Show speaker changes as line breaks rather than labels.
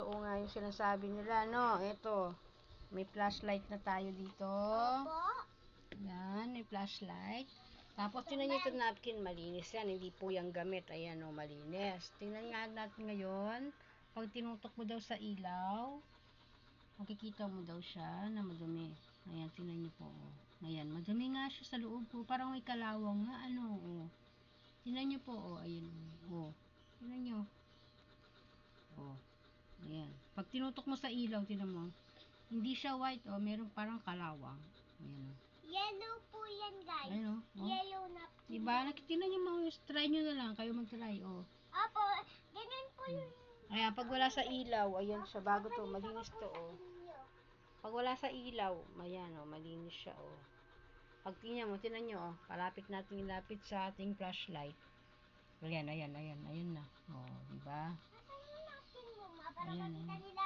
totoo nga yung sinasabi nila, no? Ito, may flashlight na tayo dito. Yan, may flashlight. Tapos, tingnan nyo ito napkin, malinis yan. Hindi po yung gamit. Ayan, o, malinis. Tingnan nga natin ngayon. Pag tinutok mo daw sa ilaw, makikita mo daw siya na madumi. Ayan, tingnan nyo po. Ayan, madumi nga siya sa loob po. Parang may kalawang na ano. O. Tingnan nyo po. O, ayan. O. Tingnan nyo. O. Ayan. Pag tinutok mo sa ilaw, tingnan mo. Hindi siya white. O, meron parang kalawang. Ayan.
Yellow po yan, guys.
Ayan, o.
Yellow na po.
Diba? Tingnan nyo mga. Try nyo na lang. Kayo mag-try. O.
Opo, ganyan po yung...
Ayan, pag wala sa ilaw, ayan siya. Bago to, malinis to. O. Pag wala sa ilaw, ayan, o, malinis siya, o. Pag tingnan mo, tinan nyo, o, palapit natin ilapit sa ating flashlight. Ayan, ayan, ayan, ayan na. O, diba?
Nasaan yung napkin mo, ma? Para
Ayan,
makita
ayan.
nila